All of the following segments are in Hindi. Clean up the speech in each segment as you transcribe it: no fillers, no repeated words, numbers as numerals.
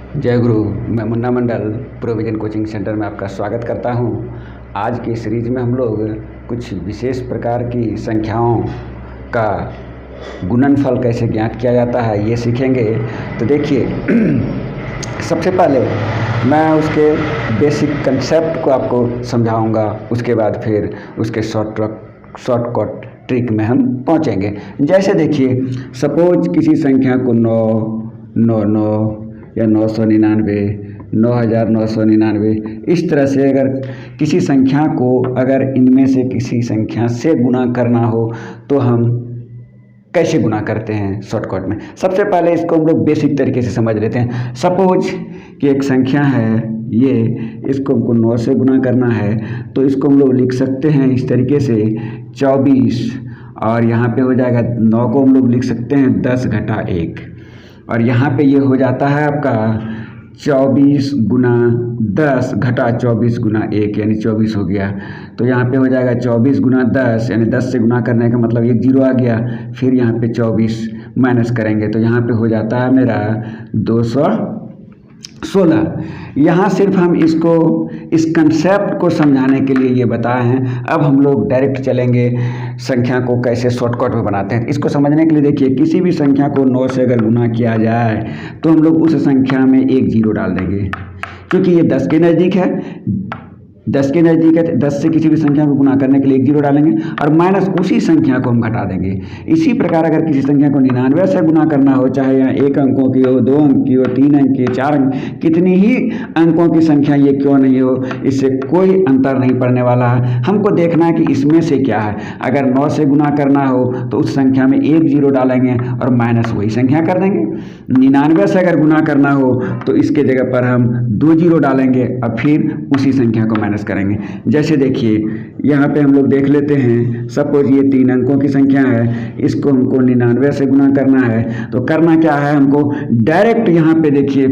जय गुरु। मैं मुन्ना मंडल प्रोविजन कोचिंग सेंटर में आपका स्वागत करता हूं। आज की सीरीज में हम लोग कुछ विशेष प्रकार की संख्याओं का गुणनफल कैसे ज्ञात किया जाता है ये सीखेंगे। तो देखिए सबसे पहले मैं उसके बेसिक कंसेप्ट को आपको समझाऊंगा, उसके बाद फिर उसके शॉर्टकट ट्रिक में हम पहुंचेंगे। जैसे देखिए, सपोज किसी संख्या को 999 या 999, 9999 इस तरह से अगर किसी संख्या को अगर इनमें से किसी संख्या से गुणा करना हो तो हम कैसे गुणा करते हैं शॉर्टकट में। सबसे पहले इसको हम लोग बेसिक तरीके से समझ लेते हैं। सपोज कि एक संख्या है, ये इसको हमको 9 से गुणा करना है तो इसको हम लोग लिख सकते हैं इस तरीके से 24, और यहाँ पे हो जाएगा 9 को हम लोग लिख सकते हैं 10 घटा 1, और यहाँ पे ये हो जाता है आपका 24 गुना 10 घटा 24 गुना 1 यानी 24 हो गया। तो यहाँ पे हो जाएगा 24 गुना 10 यानी 10 से गुना करने का मतलब एक जीरो आ गया। फिर यहाँ पे 24 माइनस करेंगे तो यहाँ पे हो जाता है मेरा 216। यहाँ सिर्फ हम इसको इस कंसेप्ट को समझाने के लिए ये बताए हैं। अब हम लोग डायरेक्ट चलेंगे संख्या को कैसे शॉर्टकट में बनाते हैं। इसको समझने के लिए देखिए, किसी भी संख्या को 9 से अगर गुना किया जाए तो हम लोग उस संख्या में एक जीरो डाल देंगे, क्योंकि ये 10 के नज़दीक है। 10 के नज़दीक है, 10 से किसी भी संख्या को गुना करने के लिए एक जीरो डालेंगे और माइनस उसी संख्या को हम घटा देंगे। इसी प्रकार अगर किसी संख्या को 99 से गुना करना हो, चाहे यहाँ 1 अंकों की हो, 2 अंक की हो, 3 अंक की, 4 अंक, कितनी ही अंकों की संख्या ये क्यों नहीं हो, इससे कोई अंतर नहीं पड़ने वाला है। हमको देखना है कि इसमें से क्या है। अगर 9 से गुना करना हो तो उस संख्या में एक जीरो डालेंगे और माइनस वही संख्या कर देंगे। 99 से अगर गुना करना हो तो इसके जगह पर हम 2 जीरो डालेंगे और फिर उसी संख्या को माइनस करेंगे। जैसे देखिए, यहाँ पे हम लोग देख लेते हैं, सपोज ये 3 अंकों की संख्या है, इसको हमको 99 से गुना करना है। तो करना क्या है, हमको डायरेक्ट यहाँ पे देखिए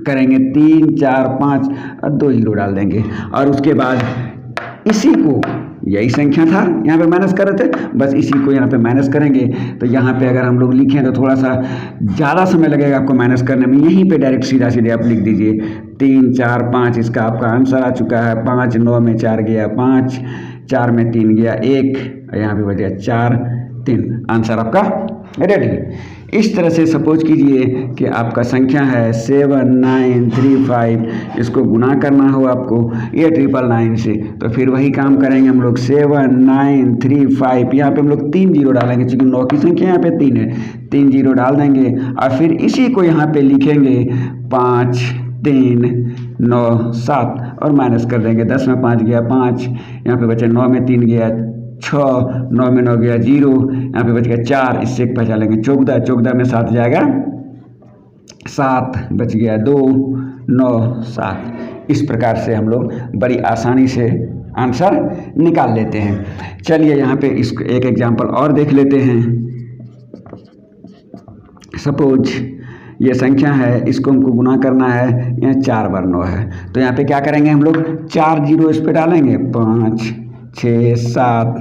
करेंगे 3 4 5 और 2 जीरो डाल देंगे, और उसके बाद इसी को, यही संख्या था यहाँ पे माइनस कर रहे थे, बस इसी को यहाँ पे माइनस करेंगे। तो यहाँ पे अगर हम लोग लिखें तो थोड़ा सा ज़्यादा समय लगेगा आपको माइनस करने में। यहीं पे डायरेक्ट सीधा सीधे आप लिख दीजिए 3 4 5, इसका आपका आंसर आ चुका है 5। 9 में 4 गया 5, 4 में 3 गया 1, यहाँ पे बच गया 4 3, आंसर आपका रेडी। इस तरह से सपोज कीजिए कि आपका संख्या है 7935, इसको गुना करना हो आपको ये 999 से, तो फिर वही काम करेंगे हम लोग 7935। यहाँ पे हम लोग 3 जीरो डालेंगे, क्योंकि 9 की संख्या यहाँ पे 3 है, 3 जीरो डाल देंगे और फिर इसी को यहाँ पे लिखेंगे 5 3 9 7 और माइनस कर देंगे। 10 में 5 गया 5, यहाँ पे बचे 9 में 3 गया 6, 9 में 9 गया 0, यहाँ पे बच गया 4, इससे एक बचा लेंगे 14, 14 में 7 जाएगा 7, बच गया 2 9 7। इस प्रकार से हम लोग बड़ी आसानी से आंसर निकाल लेते हैं। चलिए यहाँ पे इसको एक एग्जांपल और देख लेते हैं। सपोज ये संख्या है, इसको हमको गुना करना है, यहाँ 4 बार 9 है, तो यहाँ पे क्या करेंगे हम लोग 4 जीरो इस पे डालेंगे 5 6 7,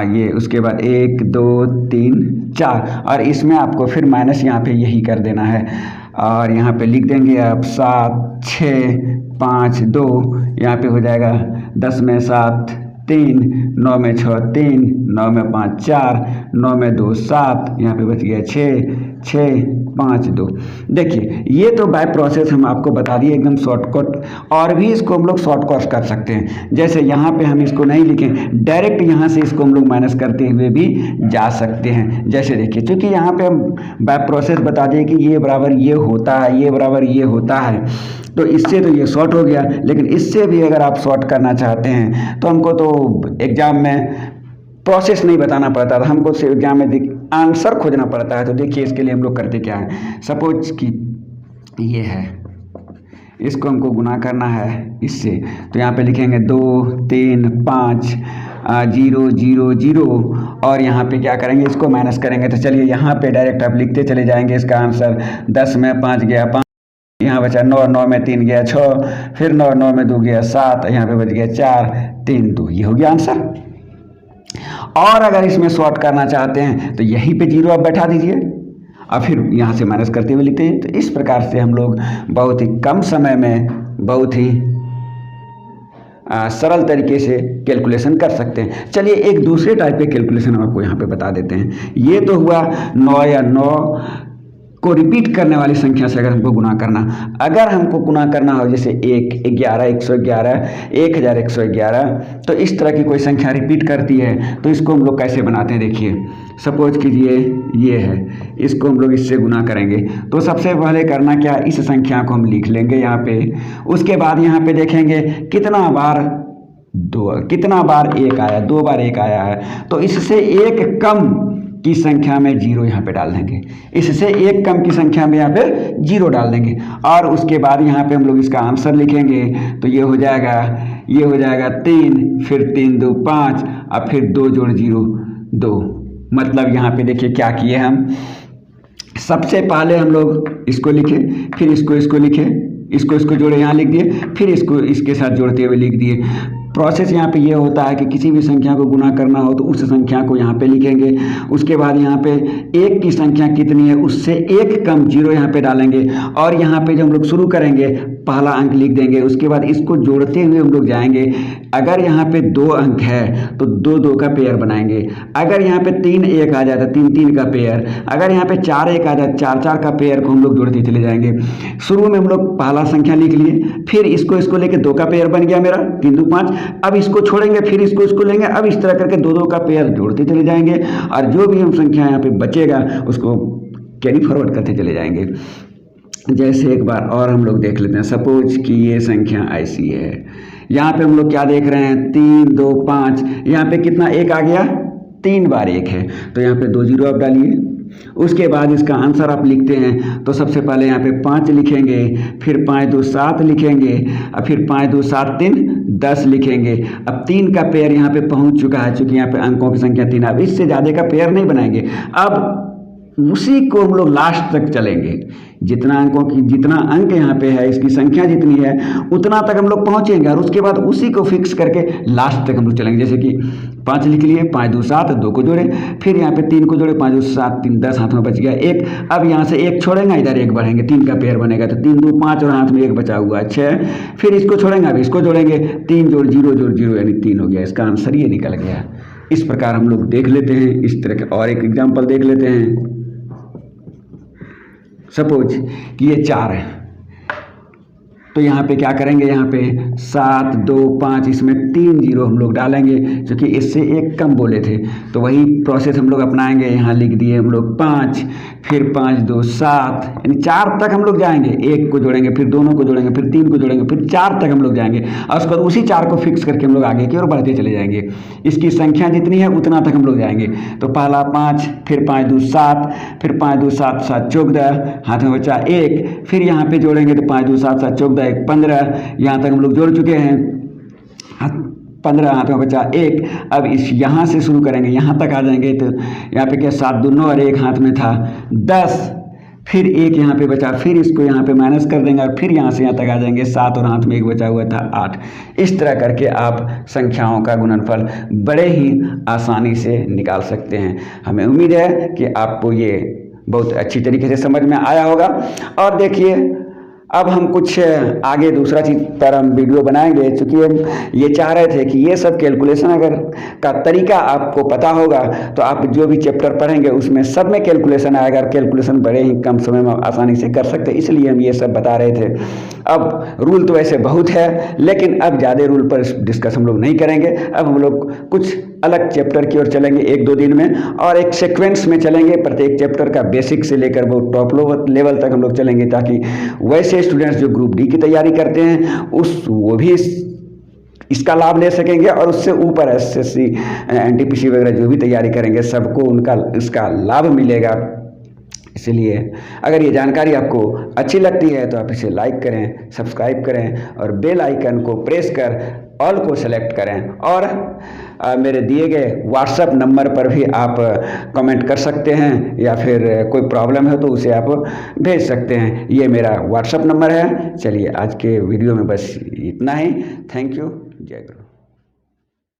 ये उसके बाद 1 2 3 4, और इसमें आपको फिर माइनस यहाँ पे यही कर देना है, और यहाँ पे लिख देंगे आप 7 6 5 2, यहाँ पे हो जाएगा 10 में 7 3, 9 में 6 3, 9 में 5 4, 9 में 2 7, यहाँ पे बच गया 6 6 5 2। देखिए ये तो बाय प्रोसेस हम आपको बता दिए एकदम शॉर्टकट, और भी इसको हम लोग शॉर्टकट कर सकते हैं। जैसे यहाँ पे हम इसको नहीं लिखें, डायरेक्ट यहाँ से इसको हम लोग माइनस करते हुए भी जा सकते हैं। जैसे देखिए, क्योंकि यहाँ पे हम बाय प्रोसेस बता दिए कि ये बराबर ये होता है, ये बराबर ये होता है, तो इससे तो ये शॉर्ट हो गया। लेकिन इससे भी अगर आप शॉर्ट करना चाहते हैं तो हमको तो एग्जाम में प्रोसेस नहीं बताना पड़ता था, हमको सिर्फ एग्जाम में आंसर खोजना पड़ता है। तो देखिए इसके लिए हम लोग करते क्या है, सपोज कि ये है, इसको हमको गुना करना है इससे, तो यहाँ पे लिखेंगे 2 3 5 0 0 0, और यहाँ पे क्या करेंगे, इसको माइनस करेंगे। तो चलिए यहाँ पे डायरेक्ट आप लिखते चले जाएंगे इसका आंसर। 10 में 5 गया 5, यहाँ बचा 9, 9 में 3 गया 6, फिर 9 9 में 2 गया 7, यहाँ पे बच गया 4 3 2, ये हो गया आंसर। और अगर इसमें शॉर्ट करना चाहते हैं तो यहीं पे जीरो आप बैठा दीजिए और फिर यहाँ से माइनस करते हुए लिखते हैं। तो इस प्रकार से हम लोग बहुत ही कम समय में बहुत ही सरल तरीके से कैलकुलेशन कर सकते हैं। चलिए एक दूसरे टाइप के कैलकुलेशन हम आपको यहाँ पे बता देते हैं। ये तो हुआ 9 या 9 को रिपीट करने वाली संख्या से अगर हमको गुना करना, अगर हमको गुना करना हो जैसे 1, 11, 111, 1111, तो इस तरह की कोई संख्या रिपीट करती है तो इसको हम लोग कैसे बनाते हैं देखिए। सपोज कीजिए ये है, इसको हम लोग इससे गुना करेंगे। तो सबसे पहले करना क्या, इस संख्या को हम लिख लेंगे यहाँ पे। उसके बाद यहाँ पे देखेंगे कितना बार 1 आया, 2 बार 1 आया है, तो इससे एक कम की संख्या में 0 यहाँ पे डाल देंगे। इससे एक कम की संख्या में यहाँ पे 0 डाल देंगे और उसके बाद यहाँ पे हम लोग इसका आंसर लिखेंगे। तो ये हो जाएगा 3, फिर 3 2 5 और फिर 2 जोड़ 0 2। मतलब यहाँ पे देखिए क्या किए हम, सबसे पहले हम लोग इसको लिखे, फिर इसको लिखे, इसको जोड़े यहाँ लिख दिए, फिर इसको इसके साथ जोड़ते हुए लिख दिए। प्रोसेस यहाँ पे ये होता है कि किसी भी संख्या को गुना करना हो तो उस संख्या को यहाँ पे लिखेंगे। उसके बाद यहाँ पे 1 की संख्या कितनी है उससे एक कम 0 यहाँ पे डालेंगे और यहाँ पे जब हम लोग शुरू करेंगे पहला अंक लिख देंगे। उसके बाद इसको जोड़ते हुए हम लोग जाएंगे। अगर यहाँ पे 2 अंक है तो 2 2 का पेयर बनाएंगे। अगर यहाँ पे 3 1 आ जाता 3 3 का पेयर। अगर यहाँ पे 4 1 आ जाता 4 4 का पेयर को हम लोग जोड़ते चले जाएंगे। शुरू में हम लोग पहला संख्या लिख लिए, फिर इसको लेके 2 का पेयर बन गया मेरा 3 2 5। अब इसको छोड़ेंगे, फिर इसको लेंगे। अब इस तरह करके 2 2 का पेयर जोड़ते चले जाएंगे और जो भी हम संख्या यहाँ पे बचेगा उसको कैरी फॉरवर्ड करते चले जाएंगे। जैसे एक बार और हम लोग देख लेते हैं। सपोज कि ये संख्या ऐसी है, यहाँ पे हम लोग क्या देख रहे हैं 3 2 5। यहाँ पे कितना 1 आ गया, 3 बार 1 है, तो यहाँ पे 2 0 आप डालिए। उसके बाद इसका आंसर आप लिखते हैं तो सबसे पहले यहाँ पे 5 लिखेंगे, फिर 5 2 7 लिखेंगे और फिर 5 2 7 3 10 लिखेंगे। अब 3 का पेयर यहाँ पे पहुँच चुका है, चूँकि यहाँ पे अंकों की संख्या 3। अब इससे ज़्यादा का पेयर नहीं बनाएंगे। अब उसी को हम लोग लास्ट तक चलेंगे। जितना अंक यहाँ पे है, इसकी संख्या जितनी है उतना तक हम लोग पहुँचेंगे और उसके बाद उसी को फिक्स करके लास्ट तक हम लोग चलेंगे। जैसे कि 5 लिख लिए, 5 2 7, 2 को जोड़े, फिर यहाँ पे 3 को जोड़े, 5 2 7 3 10, हाथ में बच गया 1। अब यहाँ से 1 छोड़ेंगे, इधर 1 बढ़ेंगे, 3 का पेयर बनेगा तो 3 2 5 और हाथ में 1 बचा हुआ है 6। फिर इसको छोड़ेंगे, अब इसको जोड़ेंगे, 3 जोड़ 0 जोड़ 0 यानी 3 हो गया। इसका आंसर ये निकल गया। इस प्रकार हम लोग देख लेते हैं। इस तरह के और एक एग्जाम्पल देख लेते हैं। सपोज कि ये 4 है, तो यहाँ पे क्या करेंगे, यहाँ पे 7 2 5, इसमें 3 0 हम लोग डालेंगे क्योंकि इससे एक कम बोले थे। तो वही प्रोसेस हम लोग अपनाएंगे। यहाँ लिख दिए हम लोग 5, फिर 5 2 7, यानी 4 तक हम लोग जाएंगे। 1 को जोड़ेंगे, फिर दोनों को जोड़ेंगे, फिर 3 को जोड़ेंगे, फिर 4 तक हम लोग जाएंगे और उसके बाद उसी 4 को फिक्स करके हम लोग आगे की ओर बढ़ते चले जाएंगे। इसकी संख्या जितनी है उतना तक हम लोग जाएंगे। तो पहला 5, फिर 5 2 7, फिर 5 2 7 7 14, हाथ में बचा 1, फिर यहाँ पे जोड़ेंगे तो 5 2 7 7 14 1 15। यहाँ तक हम लोग जोड़ चुके हैं। 15, हाथ में बचा 1। अब इस यहाँ से शुरू करेंगे, यहाँ तक आ जाएंगे तो यहाँ पे क्या 7 2 9 और 1 हाथ में था 10, फिर 1 यहाँ पे बचा, फिर इसको यहाँ पे माइनस कर देंगे और फिर यहाँ से यहाँ तक आ जाएंगे 7 और हाथ में 1 बचा हुआ था 8। इस तरह करके आप संख्याओं का गुणनफल बड़े ही आसानी से निकाल सकते हैं। हमें उम्मीद है कि आपको ये बहुत अच्छी तरीके से समझ में आया होगा। और देखिए अब हम कुछ आगे दूसरा चीज़ पर हम वीडियो बनाएंगे, क्योंकि हम ये चाह रहे थे कि ये सब कैलकुलेशन अगर का तरीका आपको पता होगा तो आप जो भी चैप्टर पढ़ेंगे उसमें सब में कैलकुलेशन आएगा। कैलकुलेशन बड़े ही कम समय में आसानी से कर सकते हैं, इसलिए हम ये सब बता रहे थे। अब रूल तो वैसे बहुत है, लेकिन अब ज़्यादा रूल पर डिस्कस हम लोग नहीं करेंगे। अब हम लोग कुछ अलग चैप्टर की ओर चलेंगे 1-2 दिन में, और एक सीक्वेंस में चलेंगे। प्रत्येक चैप्टर का बेसिक से लेकर बहुत टॉप लेवल तक हम लोग चलेंगे, ताकि वैसे स्टूडेंट्स जो ग्रुप डी की तैयारी करते हैं वो भी इसका लाभ ले सकेंगे, और उससे ऊपर एसएससी एनटीपीसी वगैरह जो भी तैयारी करेंगे सबको इसका लाभ मिलेगा। इसलिए अगर ये जानकारी आपको अच्छी लगती है तो आप इसे लाइक करें, सब्सक्राइब करें और बेल आइकन को प्रेस कर ऑल को सेलेक्ट करें। और मेरे दिए गए व्हाट्सएप नंबर पर भी आप कमेंट कर सकते हैं, या फिर कोई प्रॉब्लम है तो उसे आप भेज सकते हैं। ये मेरा व्हाट्सएप नंबर है। चलिए आज के वीडियो में बस इतना ही। Thank you. जय गुरु।